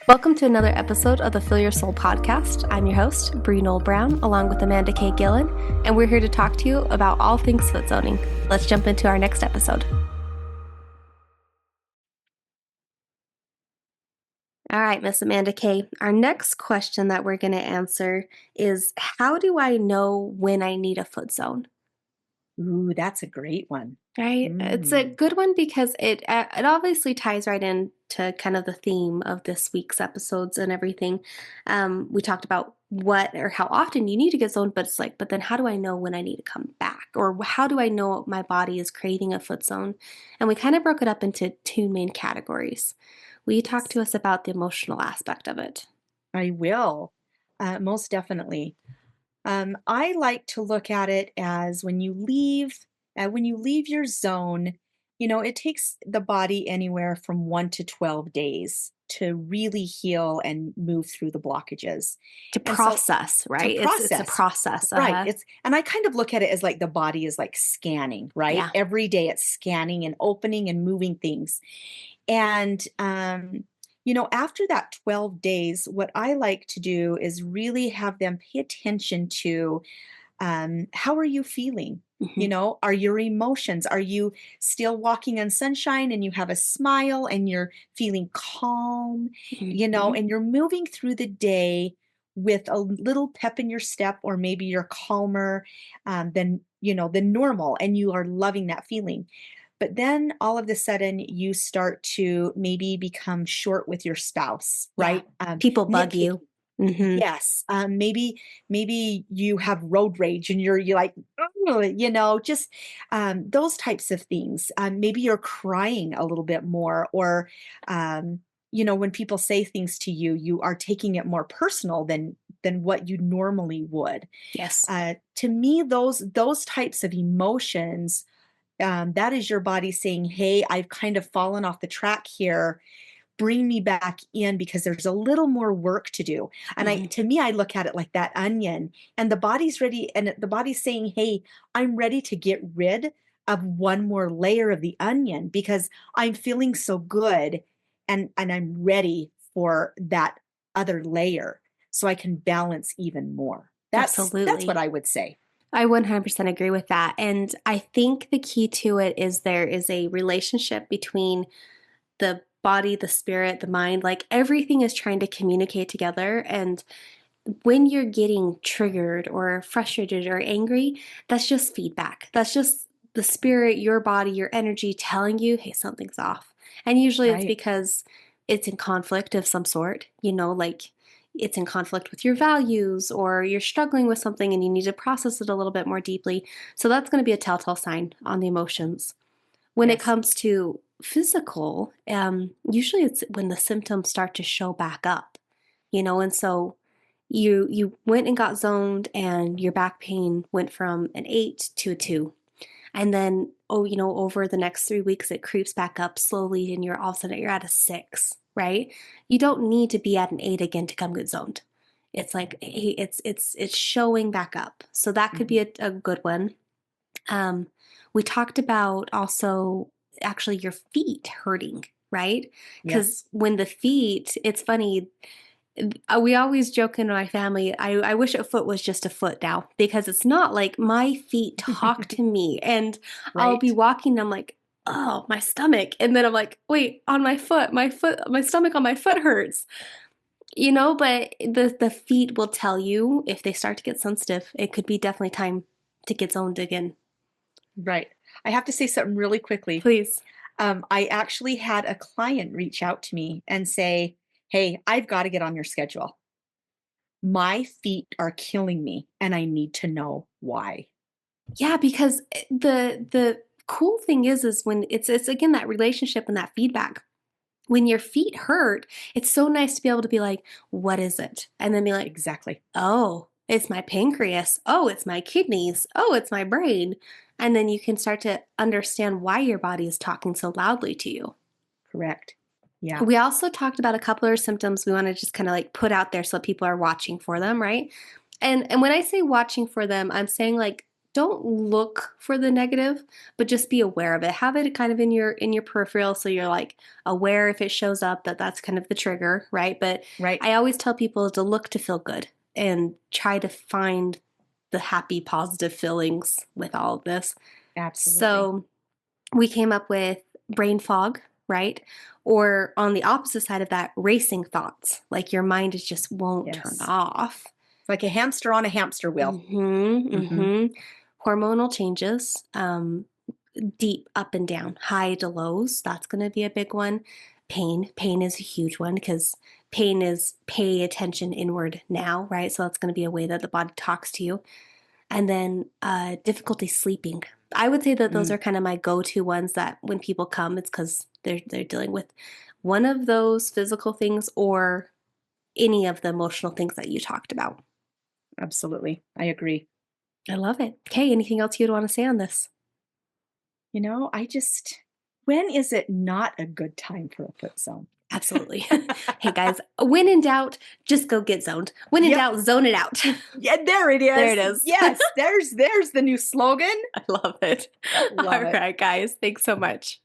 Welcome to another episode of the Fill Your Soul podcast. I'm your host, Bree Brown, along with Amanda K. Gillen, and we're here to talk to you about all things foot zoning. Let's jump into our next episode. All right, Miss Amanda K. Our next question that we're going to answer is, how do I know when I need a foot zone? Ooh, that's a great one. Right? It's a good one because it obviously ties right into kind of the theme of this week's episodes and everything. We talked about what or how often you need to get zoned, but it's like, but then how do I know when I need to come back? Or how do I know my body is craving a foot zone? And we kind of broke it up into two main categories. Will you talk to us about the emotional aspect of it? I will, most definitely. I like to look at it as when you leave your zone, it takes the body anywhere from 1 to 12 days to really heal and move through the blockages. To And so process, to right? It's a process, process. right? And I kind of look at it as like the body is like scanning, right? Yeah. Every day it's scanning and opening and moving things. And, after that 12 days, what I like to do is really have them pay attention to how are you feeling? Hmm. Are your emotions, are you still walking on sunshine and you have a smile and you're feeling calm, Hmm. and you're moving through the day with a little pep in your step, or maybe you're calmer than normal and you are loving that feeling. But then all of a sudden, you start to maybe become short with your spouse, Yeah. right? People bug Nitpicky. you. Hmm. Yes. Maybe you have road rage and you're like, "Ugh," just those types of things. Maybe you're crying a little bit more, or when people say things to you, you are taking it more personal than what you normally would. Yes. To me, those types of emotions, that is your body saying, "Hey, I've kind of fallen off the track here. Bring me back in because there's a little more work to do." And Hmm. to me, I look at it like that onion, and the body's ready, and the body's saying, "Hey, I'm ready to get rid of one more layer of the onion because I'm feeling so good, and I'm ready for that other layer so I can balance even more." That's what Absolutely. I would say. I 100% agree with that. And I think the key to it is there is a relationship between the body, the spirit, the mind, like everything is trying to communicate together. And when you're getting triggered or frustrated or angry, that's just feedback. That's just the spirit, your body, your energy telling you, hey, something's off. And usually it's Right. because it's in conflict of some sort, like it's in conflict with your values or you're struggling with something and you need to process it a little bit more deeply. So that's going to be a telltale sign on the emotions. When it Yes. comes to physical, usually it's when the symptoms start to show back up, and so you went and got zoned and your back pain went from an 8 to a 2. And then, over the next 3 weeks, it creeps back up slowly and you're all of a sudden you're at a 6, right? You don't need to be at an 8 again to come get zoned. It's like, hey, it's showing back up. So that could Mhm. be a good one. Um, we talked about also actually your feet hurting, right? Because Yes. when the feet, it's funny, we always joke in my family, I wish a foot was just a foot now because it's not like my feet talk to me and I'll be Right. walking and I'm like, oh, my stomach. And then I'm like, wait, on my stomach on my foot hurts. But the feet will tell you if they start to get sensitive. It could be definitely time to get zoned again. Right. I have to say something really quickly. Please. I actually had a client reach out to me and say, "Hey, I've got to get on your schedule. My feet are killing me and I need to know why." Yeah, because the cool thing is when it's again that relationship and that feedback. When your feet hurt, it's so nice to be able to be like, "What is it?" And then be like, Exactly. "Oh, it's my pancreas. Oh, it's my kidneys. Oh, it's my brain." And then you can start to understand why your body is talking so loudly to you. Correct. Yeah. We also talked about a couple of symptoms we want to just kind of like put out there so people are watching for them, right? And when I say watching for them, I'm saying like don't look for the negative, but just be aware of it. Have it kind of in your peripheral so you're like aware if it shows up that that's kind of the trigger, right? But Right. I always tell people to look to feel good and try to find the happy, positive feelings with all of this. Absolutely. So we came up with brain fog, right? Or on the opposite side of that, racing thoughts, like your mind is just won't turn Yes. off. It's like a hamster on a hamster wheel. Mm-hmm, Hmm. mm-hmm. Hormonal changes, deep up and down, high to lows. That's going to be a big one. Pain is a huge one because pain is pay attention inward now, right? So that's going to be a way that the body talks to you. And then difficulty sleeping. I would say that those Mm, are kind of my go-to ones that when people come, it's because they're dealing with one of those physical things or any of the emotional things that you talked about. absolutely. I agree. I love it. Okay, anything else you'd want to say on this? I just, when is it not a good time for a foot zone? Absolutely. Hey guys, when in doubt, just go get zoned. When in Yep. doubt, zone it out. Yeah, there it There is. it is. Yes, there's the new slogan. I love it. Love All it. right, guys. Thanks so much.